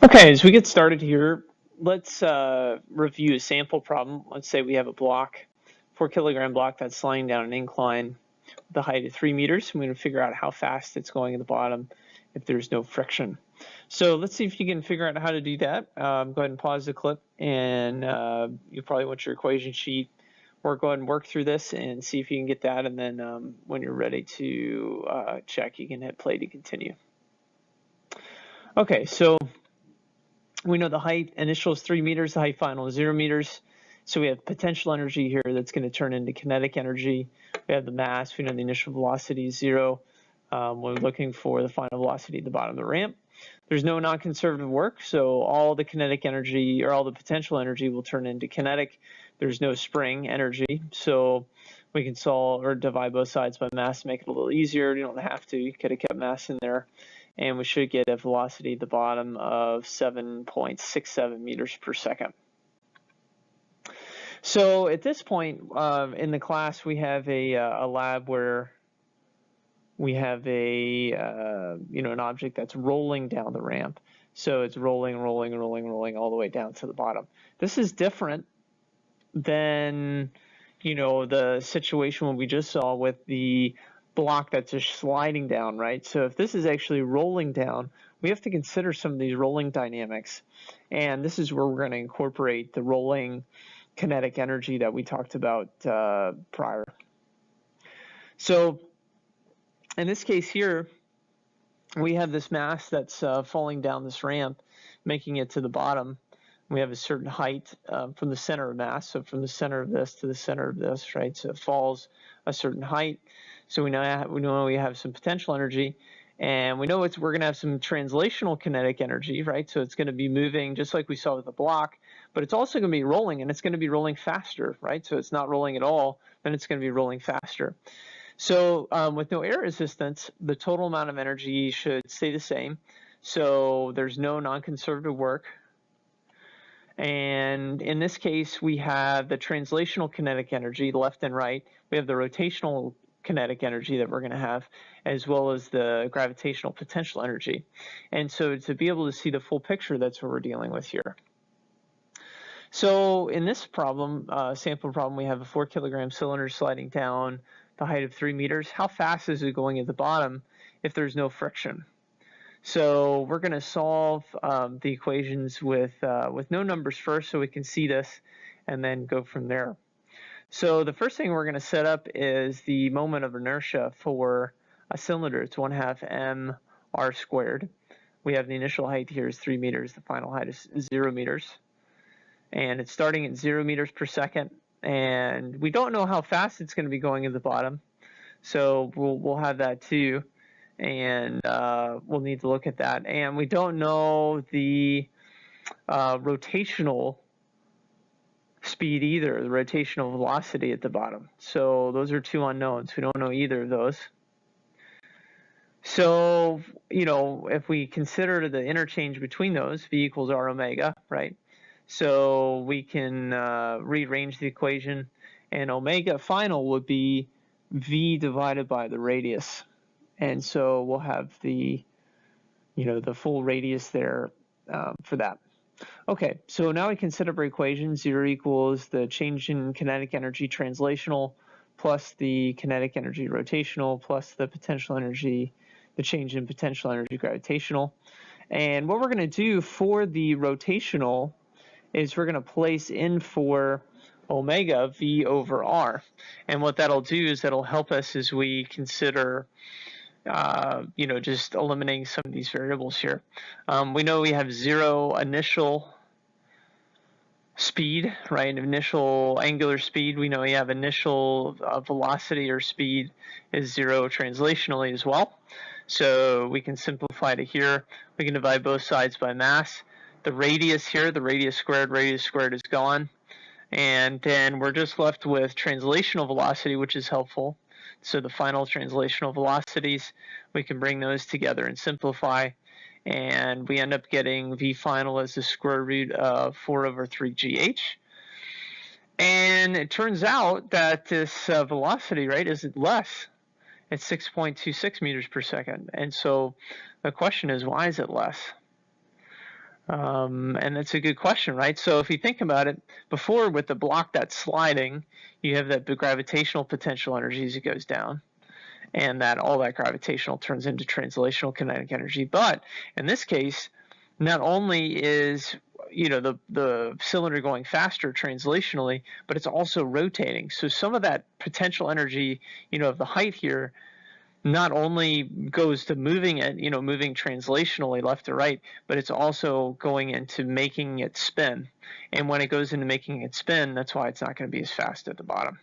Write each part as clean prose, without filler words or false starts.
Okay, as we get started here, let's review a sample problem. Let's say we have a block, 4 kilogram block that's sliding down an incline with a height of 3 meters. We're going to figure out how fast it's going at the bottom if there's no friction. So let's see if you can figure out how to do that. Go ahead and pause the clip, and you probably want your equation sheet. Or go ahead and work through this and see if you can get that, and then when you're ready to check, you can hit play to continue. Okay, so we know the height initial is 3 meters, the height final is 0 meters. So we have potential energy here that's going to turn into kinetic energy. We have the mass, we know the initial velocity is 0. We're looking for the final velocity at the bottom of the ramp. There's no non-conservative work, so all the kinetic energy or all the potential energy will turn into kinetic. There's no spring energy, so we can solve or divide both sides by mass to make it a little easier. You don't have to, you could have kept mass in there. And we should get a velocity at the bottom of 7.67 meters per second. So at this point in the class, we have a lab where we have an object that's rolling down the ramp. So it's rolling all the way down to the bottom. This is different than the situation what we just saw with the block that's just sliding down, right? So if this is actually rolling down, we have to consider some of these rolling dynamics. And this is where we're going to incorporate the rolling kinetic energy that we talked about prior. So in this case here, we have this mass that's falling down this ramp, making it to the bottom. We have a certain height from the center of mass, so from the center of this to the center of this, right? So it falls a certain height. So we know we have some potential energy, and we know we're going to have some translational kinetic energy, right? So it's going to be moving just like we saw with the block, but it's also going to be rolling, and it's going to be rolling faster, right? So it's not rolling at all, then it's going to be rolling faster. So with no air resistance, the total amount of energy should stay the same. So there's no non-conservative work. And in this case, we have the translational kinetic energy, left and right. We have the rotational kinetic energy that we're going to have, as well as the gravitational potential energy. And so to be able to see the full picture, that's what we're dealing with here. So in this problem, sample problem, we have a 4 kilogram cylinder sliding down the height of 3 meters. How fast is it going at the bottom if there's no friction? So we're going to solve the equations with no numbers first so we can see this and then go from there. So the first thing we're going to set up is the moment of inertia for a cylinder. It's 1/2 mr squared. We have the initial height here is 3 meters. The final height is 0 meters. And it's starting at 0 meters per second. And we don't know how fast it's going to be going at the bottom. So we'll have that too. And we'll need to look at that. And we don't know the rotational speed either, the rotational velocity at the bottom. So those are two unknowns. We don't know either of those. So, if we consider the interchange between those, V equals R omega, right? So we can rearrange the equation, and omega final would be V divided by the radius. And so we'll have the full radius there for that. Okay, so now we can set up our equation. 0 equals the change in kinetic energy translational plus the kinetic energy rotational plus the potential energy, the change in potential energy gravitational. And what we're going to do for the rotational is we're going to place in for omega V over R. And what that'll do is that'll help us as we consider just eliminating some of these variables here. We know we have 0 initial speed, right? Initial angular speed. We know we have initial velocity or speed is 0 translationally as well. So we can simplify to here. We can divide both sides by mass. The radius here, the radius squared is gone. And then we're just left with translational velocity, which is helpful. So the final translational velocities, we can bring those together and simplify. And we end up getting V final as the square root of 4 over 3 GH. And it turns out that this velocity, right, is less. It's 6.26 meters per second. And so the question is, why is it less? And that's a good question, right? So if you think about it, before with the block that's sliding, you have that gravitational potential energy as it goes down, and that all that gravitational turns into translational kinetic energy. But in this case, not only is the cylinder going faster translationally, but it's also rotating. So some of that potential energy, of the height here, not only goes to moving it, moving translationally left to right, but it's also going into making it spin. And when it goes into making it spin, that's why it's not going to be as fast at the bottom.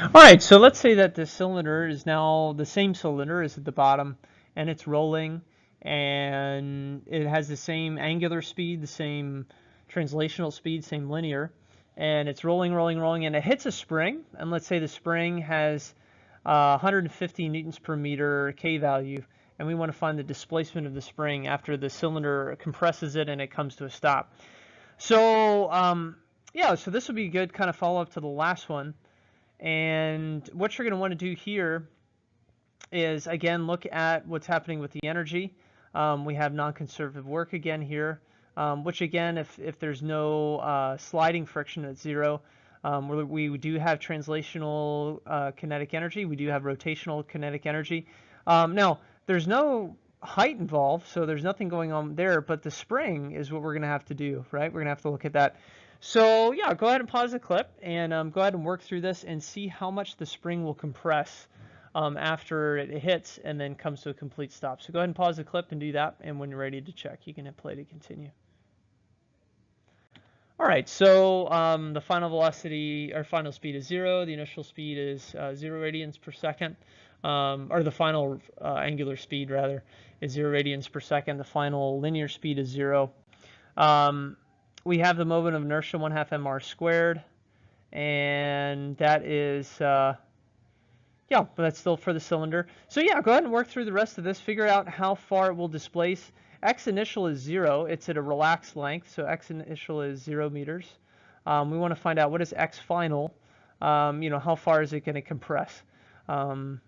All right, so let's say that the cylinder is now the same cylinder is at the bottom, and it's rolling, and it has the same angular speed, the same translational speed, same linear, and it's rolling, rolling, rolling, and it hits a spring, and let's say the spring has 150 newtons per meter K value, and we want to find the displacement of the spring after the cylinder compresses it and it comes to a stop. So yeah, so this would be a good kind of follow-up to the last one. And what you're going to want to do here is, again, look at what's happening with the energy. We have non-conservative work again here, which again, if there's no sliding friction at zero, we do have translational kinetic energy. We do have rotational kinetic energy. Now, there's no height involved, so there's nothing going on there, but the spring is what we're going to have to do, right? We're going to have to look at that. So yeah, go ahead and pause the clip and go ahead and work through this and see how much the spring will compress after it hits and then comes to a complete stop. So go ahead and pause the clip and do that, and when you're ready to check, you can hit play to continue. All right, so the final velocity or final speed is 0. The initial speed is 0 radians per second, or the final angular speed rather is 0 radians per second. The final linear speed is 0. We have the moment of inertia 1/2 mr squared, and that is, yeah, but that's still for the cylinder. So yeah, go ahead and work through the rest of this. Figure out how far it will displace. X initial is 0. It's at a relaxed length, so X initial is 0 meters. We want to find out what is X final. How far is it going to compress? And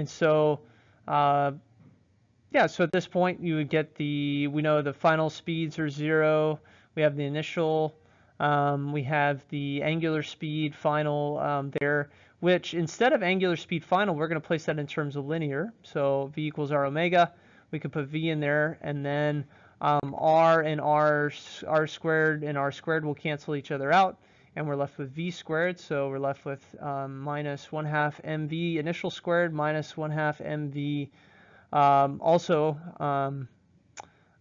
so, yeah, so at this point you would get we know the final speeds are 0. We have the initial, we have the angular speed final there, which instead of angular speed final, we're going to place that in terms of linear. So V equals R omega. We could put V in there, and then R and R squared and R squared will cancel each other out, and we're left with V squared. So we're left with minus 1/2 mv initial squared minus 1/2 mv also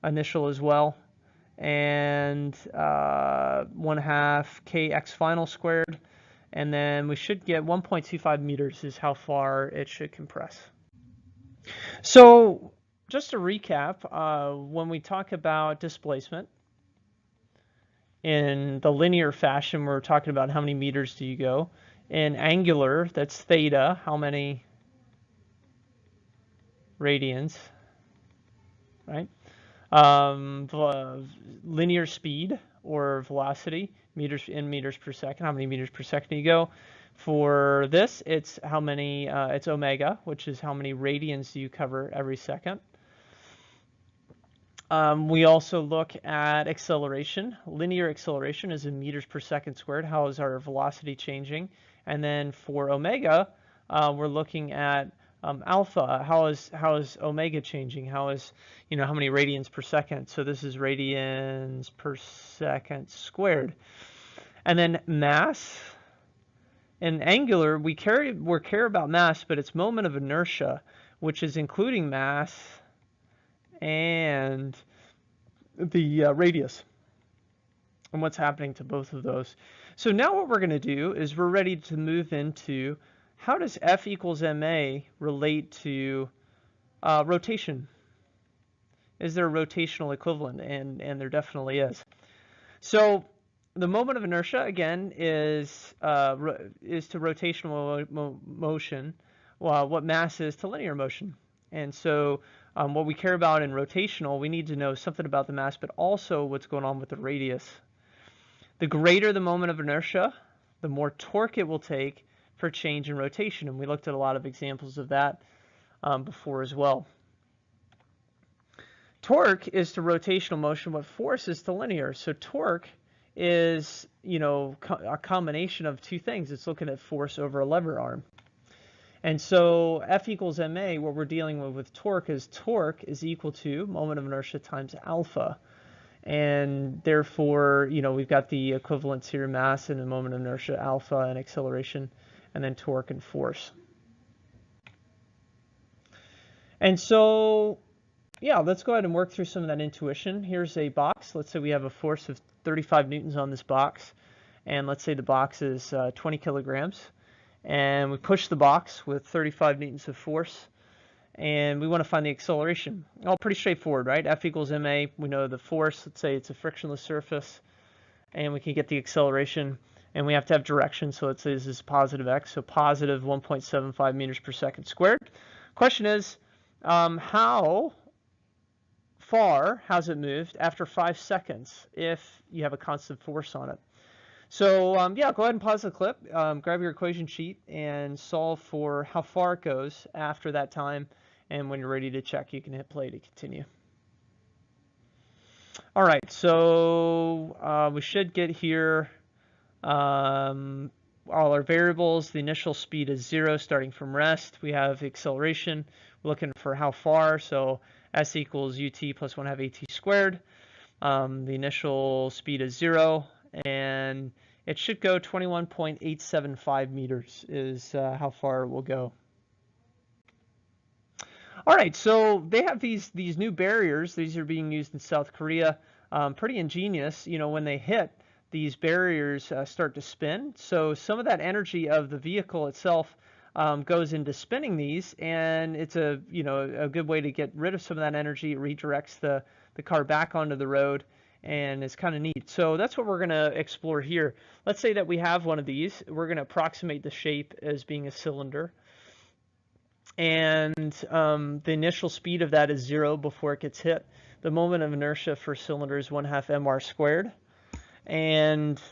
initial as well, and 1/2 kx final squared, and then we should get 1.25 meters is how far it should compress. So just to recap, when we talk about displacement in the linear fashion, we're talking about how many meters do you go. In angular, that's theta, how many radians, right? Linear speed or velocity, meters per second, how many meters per second you go. For this, it's how many, it's omega, which is how many radians do you cover every second. We also look at acceleration. Linear acceleration is in meters per second squared. How is our velocity changing? And then for omega, we're looking at alpha. How is omega changing? How is, how many radians per second? So this is radians per second squared. And then mass. In angular, we care about mass, but it's moment of inertia, which is including mass and the radius and what's happening to both of those. So now what we're going to do is we're ready to move into how does F equals ma relate to rotation? Is there a rotational equivalent? And there definitely is. So the moment of inertia again is to rotational motion, what mass is to linear motion. And so what we care about in rotational, we need to know something about the mass, but also what's going on with the radius. The greater the moment of inertia, the more torque it will take for change in rotation. And we looked at a lot of examples of that before as well. Torque is to rotational motion, but force is to linear. So torque is, a combination of two things. It's looking at force over a lever arm. And so F equals ma, what we're dealing with torque is equal to moment of inertia times alpha. And therefore, we've got the equivalents here, mass and a moment of inertia, alpha and acceleration, and then torque and force. And so, yeah, let's go ahead and work through some of that intuition. Here's a box. Let's say we have a force of 35 newtons on this box. And let's say the box is 20 kilograms. And we push the box with 35 newtons of force. And we want to find the acceleration. All pretty straightforward, right? F equals ma. We know the force. Let's say it's a frictionless surface. And we can get the acceleration. And we have to have direction. So let's say this is positive x. So positive 1.75 meters per second squared. Question is, how far has it moved after 5 seconds if you have a constant force on it? So yeah, go ahead and pause the clip, grab your equation sheet, and solve for how far it goes after that time. And when you're ready to check, you can hit play to continue. All right, so we should get here all our variables. The initial speed is 0 starting from rest. We have acceleration. We're looking for how far, so s equals ut plus 1/2 at squared. The initial speed is 0, and it should go 21.875 meters is how far it will go. All right, so they have these new barriers. These are being used in South Korea. Pretty ingenious. When they hit, these barriers start to spin. So some of that energy of the vehicle itself goes into spinning these, and it's a good way to get rid of some of that energy. It redirects the car back onto the road, and it's kind of neat. So that's what we're going to explore here. Let's say that we have one of these. We're going to approximate the shape as being a cylinder. And the initial speed of that is 0 before it gets hit. The moment of inertia for cylinder is 1/2 mr squared. And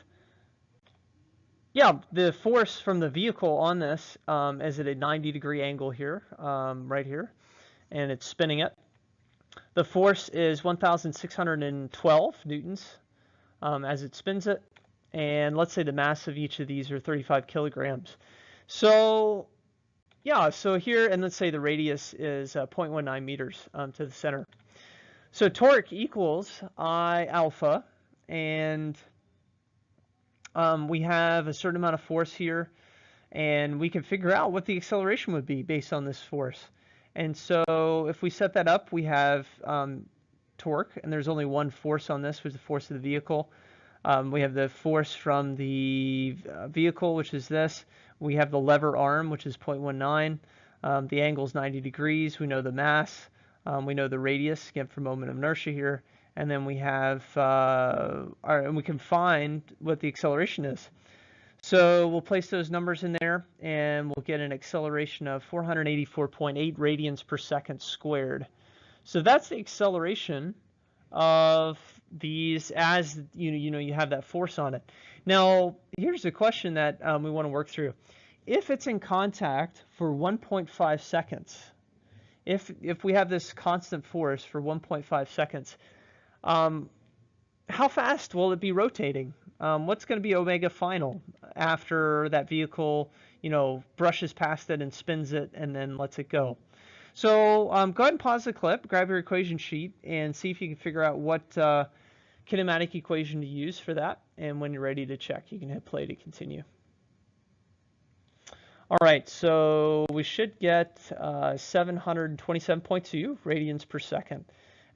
yeah, the force from the vehicle on this is at a 90-degree angle here, right here, and it's spinning it. The force is 1,612 newtons as it spins it. And let's say the mass of each of these are 35 kilograms. So yeah, so here, and let's say the radius is 0.19 meters to the center. So torque equals I alpha, and we have a certain amount of force here, and we can figure out what the acceleration would be based on this force. And so if we set that up, we have torque, and there's only one force on this, which is the force of the vehicle. We have the force from the vehicle, which is this. We have the lever arm, which is 0.19. The angle is 90 degrees. We know the mass. We know the radius, again, for moment of inertia here. And then we have, and we can find what the acceleration is. So we'll place those numbers in there, and we'll get an acceleration of 484.8 radians per second squared. So that's the acceleration of these as you have that force on it. Now, here's a question that we want to work through. If it's in contact for 1.5 seconds, if we have this constant force for 1.5 seconds, how fast will it be rotating? What's going to be omega final after that vehicle, brushes past it and spins it and then lets it go? So go ahead and pause the clip, grab your equation sheet, and see if you can figure out what kinematic equation to use for that. And when you're ready to check, you can hit play to continue. All right, so we should get 727.2 radians per second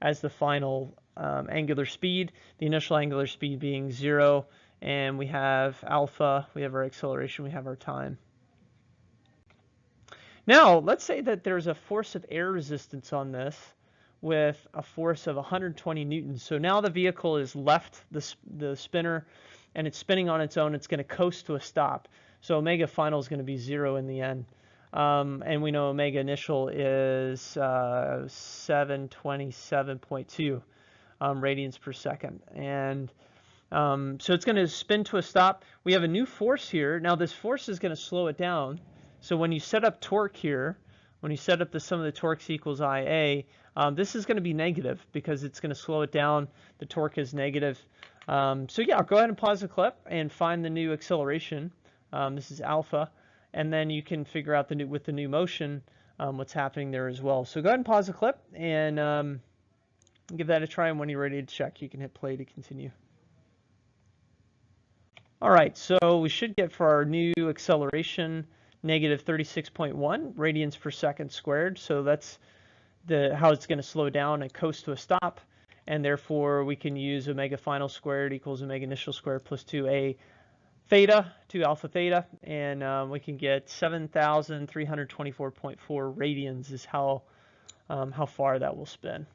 as the final angular speed, the initial angular speed being 0, and we have alpha, we have our acceleration, we have our time. Now, let's say that there's a force of air resistance on this with a force of 120 newtons. So now the vehicle has left the spinner, and it's spinning on its own. It's going to coast to a stop. So omega final is going to be 0 in the end. And we know omega initial is 727.2 radians per second. And so it's going to spin to a stop. We have a new force here. Now this force is going to slow it down. So when you set up torque here, when you set up the sum of the torques equals IA, this is going to be negative because it's going to slow it down. The torque is negative. So yeah, I'll go ahead and pause the clip and find the new acceleration. This is alpha, and then you can figure out with the new motion what's happening there as well. So go ahead and pause the clip and give that a try, and when you're ready to check, you can hit play to continue. All right, so we should get for our new acceleration negative 36.1 radians per second squared. So that's how it's going to slow down and coast to a stop, and therefore we can use omega final squared equals omega initial squared plus 2a theta, 2 alpha theta, and we can get 7,324.4 radians is how far that will spin.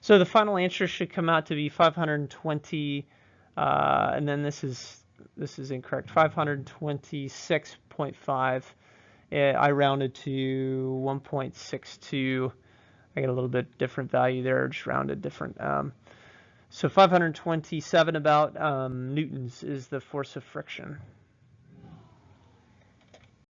So the final answer should come out to be 520, and then this is incorrect. 526.5. I rounded to 1.62. I get a little bit different value there, just rounded different. So 527 about newtons is the force of friction.